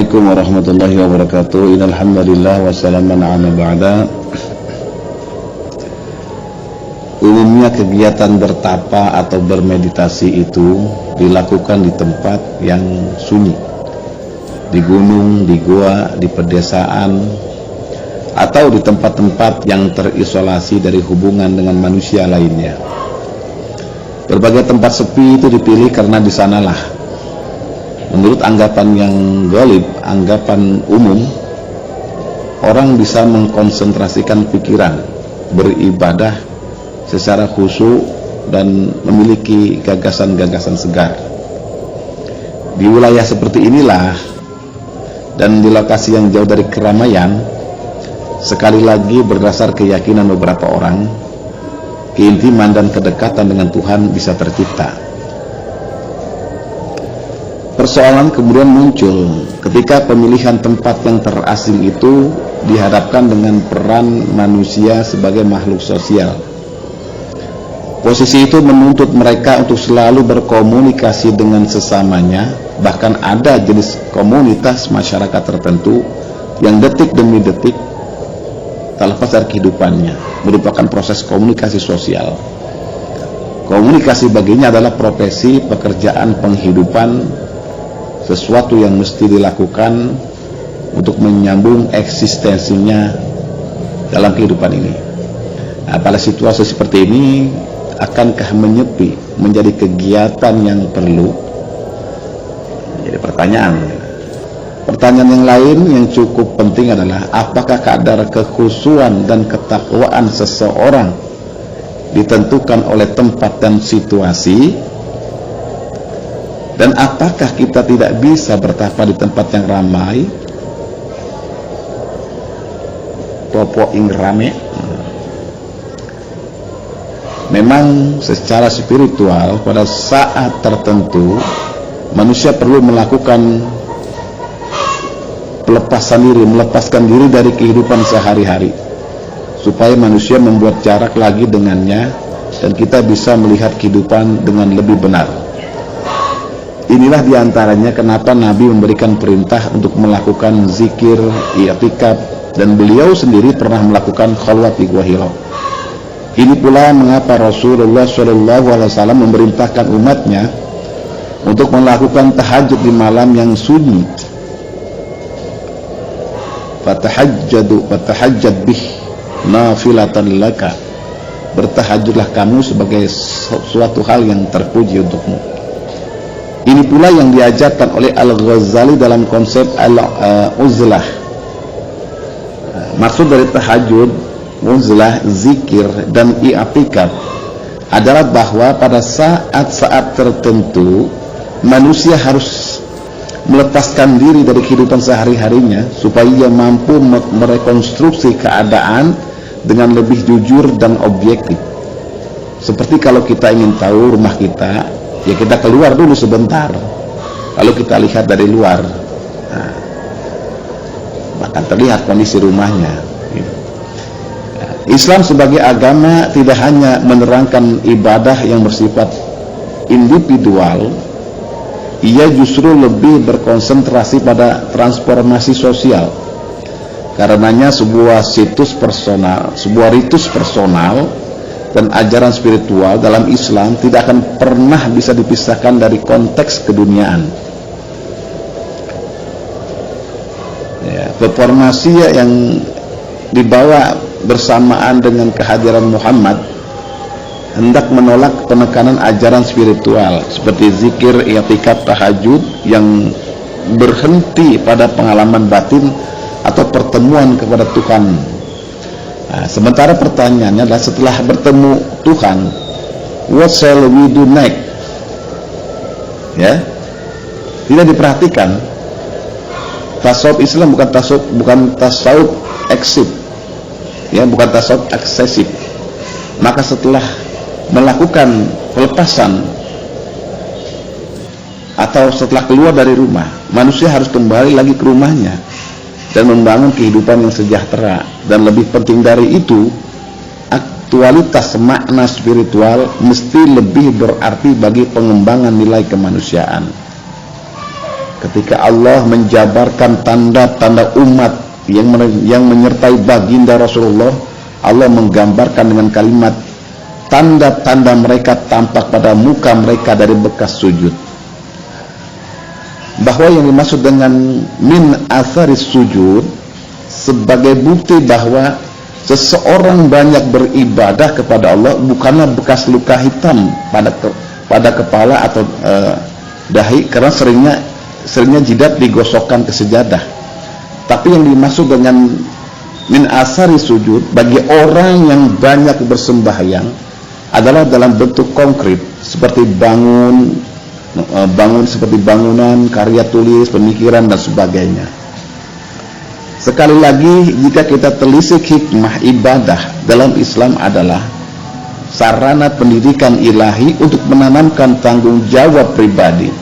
Assalamualaikum warahmatullahi wabarakatuh. Innal hamdalillah wa salaman ala ba'da. Umumnya kegiatan bertapa atau bermeditasi itu dilakukan di tempat yang sunyi, di gunung, di gua, di pedesaan, atau di tempat-tempat yang terisolasi dari hubungan dengan manusia lainnya. Berbagai tempat sepi itu dipilih karena di sanalah, menurut anggapan yang ghalib, anggapan umum, orang bisa mengkonsentrasikan pikiran, beribadah secara khusyuk dan memiliki gagasan-gagasan segar. Di wilayah seperti inilah dan di lokasi yang jauh dari keramaian, sekali lagi berdasar keyakinan beberapa orang, keintiman dan kedekatan dengan Tuhan bisa tercipta. Persoalan kemudian muncul ketika pemilihan tempat yang terasing itu dihadapkan dengan peran manusia sebagai makhluk sosial. Posisi itu menuntut mereka untuk selalu berkomunikasi dengan sesamanya, bahkan ada jenis komunitas masyarakat tertentu yang detik demi detik tak lepas dari kehidupannya merupakan proses komunikasi sosial. Komunikasi baginya adalah profesi, pekerjaan, penghidupan, sesuatu yang mesti dilakukan untuk menyambung eksistensinya dalam kehidupan ini. Nah, pada situasi seperti ini, akankah menyepi menjadi kegiatan yang perlu? Jadi pertanyaan yang lain yang cukup penting adalah, apakah kadar kekhusyuan dan ketakwaan seseorang ditentukan oleh tempat dan situasi? Dan apakah kita tidak bisa bertapa di tempat yang ramai? Popo ing rame. Memang secara spiritual pada saat tertentu manusia perlu melakukan pelepasan diri, melepaskan diri dari kehidupan sehari-hari, supaya manusia membuat jarak lagi dengannya dan kita bisa melihat kehidupan dengan lebih benar. Inilah diantaranya kenapa Nabi memberikan perintah untuk melakukan zikir, i'tikaf, dan beliau sendiri pernah melakukan khalwat di Gua Hira. Ini pula mengapa Rasulullah SAW memerintahkan umatnya untuk melakukan tahajud di malam yang sunyi. Fatahajjad bih nafilatan laka. Bertahajudlah kamu sebagai suatu hal yang terpuji untukmu. Ini pula yang diajarkan oleh Al-Ghazali dalam konsep al-uzlah. Maksud dari tahajud, uzlah, zikir, dan i'tikaf adalah bahwa pada saat-saat tertentu manusia harus melepaskan diri dari kehidupan sehari-harinya supaya ia mampu merekonstruksi keadaan dengan lebih jujur dan objektif. Seperti kalau kita ingin tahu rumah kita, ya kita keluar dulu sebentar, lalu kita lihat dari luar, nah, maka terlihat kondisi rumahnya. Islam sebagai agama tidak hanya menerangkan ibadah yang bersifat individual, ia justru lebih berkonsentrasi pada transformasi sosial. Karenanya sebuah situs personal, sebuah ritus personal dan ajaran spiritual dalam Islam tidak akan pernah bisa dipisahkan dari konteks keduniaan. Ya, reformasi yang dibawa bersamaan dengan kehadiran Muhammad hendak menolak penekanan ajaran spiritual seperti zikir, i'tikaf, tahajud yang berhenti pada pengalaman batin atau pertemuan kepada Tuhan. Nah, sementara pertanyaannya adalah, setelah bertemu Tuhan, what shall we do next? Ya, tidak diperhatikan. Tasawuf Islam bukan tasawuf eksib, ya, bukan tasawuf eksesif. Maka setelah melakukan pelepasan atau setelah keluar dari rumah, manusia harus kembali lagi ke rumahnya dan membangun kehidupan yang sejahtera. Dan lebih penting dari itu, aktualitas makna spiritual mesti lebih berarti bagi pengembangan nilai kemanusiaan. ketika Allah menjabarkan tanda-tanda umat yang menyertai baginda Rasulullah, Allah menggambarkan dengan kalimat tanda-tanda mereka tampak pada muka mereka dari bekas sujud. Bahwa yang dimaksud dengan min atharis sujud sebagai bukti bahwa seseorang banyak beribadah kepada Allah bukanlah bekas luka hitam pada kepala atau dahi karena seringnya jidat digosokkan ke sejadah. Tapi yang dimaksud dengan min athari sujud bagi orang yang banyak bersembahyang adalah dalam bentuk konkret seperti bangun seperti bangunan, karya tulis, pemikiran dan sebagainya. Sekali lagi, jika kita telisik hikmah ibadah dalam Islam adalah sarana pendidikan ilahi untuk menanamkan tanggung jawab pribadi.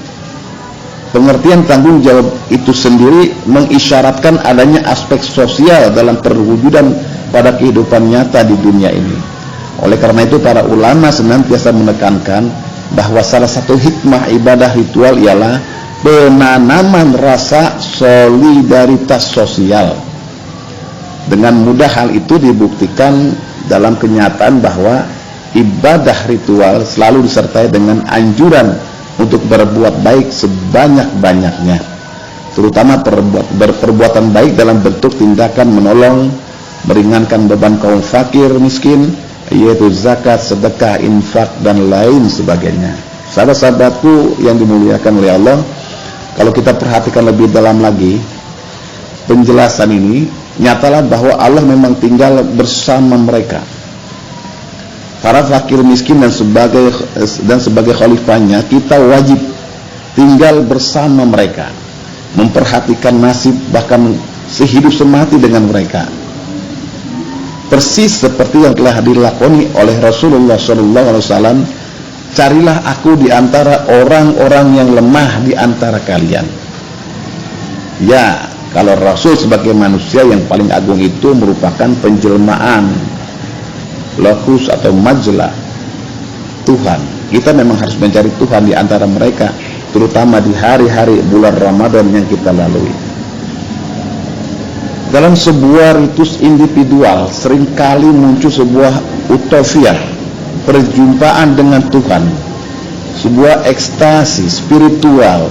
Pengertian tanggung jawab itu sendiri mengisyaratkan adanya aspek sosial dalam perwujudan pada kehidupan nyata di dunia ini. Oleh karena itu, para ulama senantiasa menekankan bahwa salah satu hikmah ibadah ritual ialah penanaman rasa solidaritas sosial. Dengan mudah hal itu dibuktikan dalam kenyataan bahwa ibadah ritual selalu disertai dengan anjuran untuk berbuat baik sebanyak-banyaknya, terutama berperbuatan baik dalam bentuk tindakan menolong, meringankan beban kaum fakir miskin, yaitu zakat, sedekah, infak dan lain sebagainya. Sahabat-sahabatku yang dimuliakan oleh Allah, kalau kita perhatikan lebih dalam lagi penjelasan ini, nyatalah bahwa Allah memang tinggal bersama mereka, para fakir miskin dan sebagai khalifahnya. Kita wajib tinggal bersama mereka, memperhatikan nasib, bahkan sehidup semati dengan mereka, persis seperti yang telah dilakoni oleh Rasulullah SAW. Carilah aku di antara orang-orang yang lemah di antara kalian. Ya, kalau Rasul sebagai manusia yang paling agung itu merupakan penjelmaan lokus atau majlah Tuhan. Kita memang harus mencari Tuhan di antara mereka, terutama di hari-hari bulan Ramadan yang kita lalui. Dalam sebuah ritus individual seringkali muncul sebuah utopia perjumpaan dengan Tuhan, sebuah ekstasi spiritual.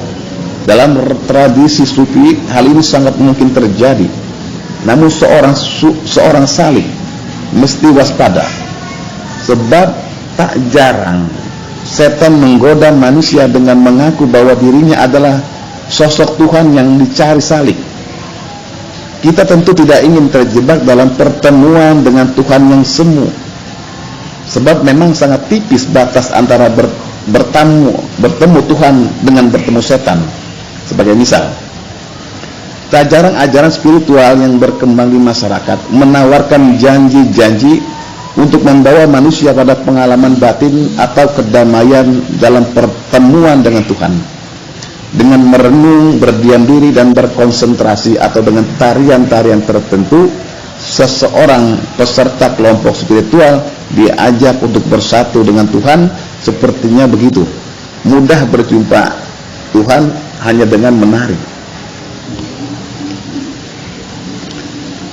Dalam tradisi sufi hal ini sangat mungkin terjadi. Namun seorang salik mesti waspada, sebab tak jarang setan menggoda manusia dengan mengaku bahwa dirinya adalah sosok Tuhan yang dicari salik. Kita tentu tidak ingin terjebak dalam pertemuan dengan Tuhan yang semu, sebab memang sangat tipis batas antara bertemu Tuhan dengan bertemu setan. Sebagai misal, tak jarang ajaran spiritual yang berkembang di masyarakat menawarkan janji-janji untuk membawa manusia pada pengalaman batin atau kedamaian dalam pertemuan dengan Tuhan. Dengan merenung, berdiam diri dan berkonsentrasi atau dengan tarian-tarian tertentu, seseorang peserta kelompok spiritual diajak untuk bersatu dengan Tuhan. Sepertinya begitu mudah berjumpa Tuhan hanya dengan menari.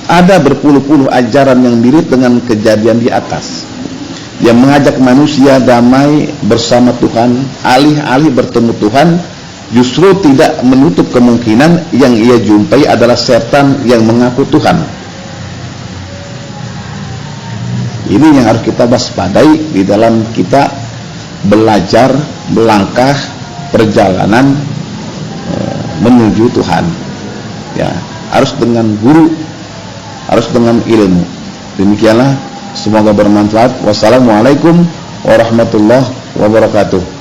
Ada berpuluh-puluh ajaran yang mirip dengan kejadian di atas, yang mengajak manusia damai bersama Tuhan. Alih-alih bertemu Tuhan, justru tidak menutup kemungkinan yang ia jumpai adalah setan yang mengaku Tuhan. Ini yang harus kita waspadai di dalam kita belajar melangkah perjalanan menuju Tuhan. Ya, harus dengan guru, harus dengan ilmu. Demikianlah, semoga bermanfaat. Wassalamualaikum warahmatullahi wabarakatuh.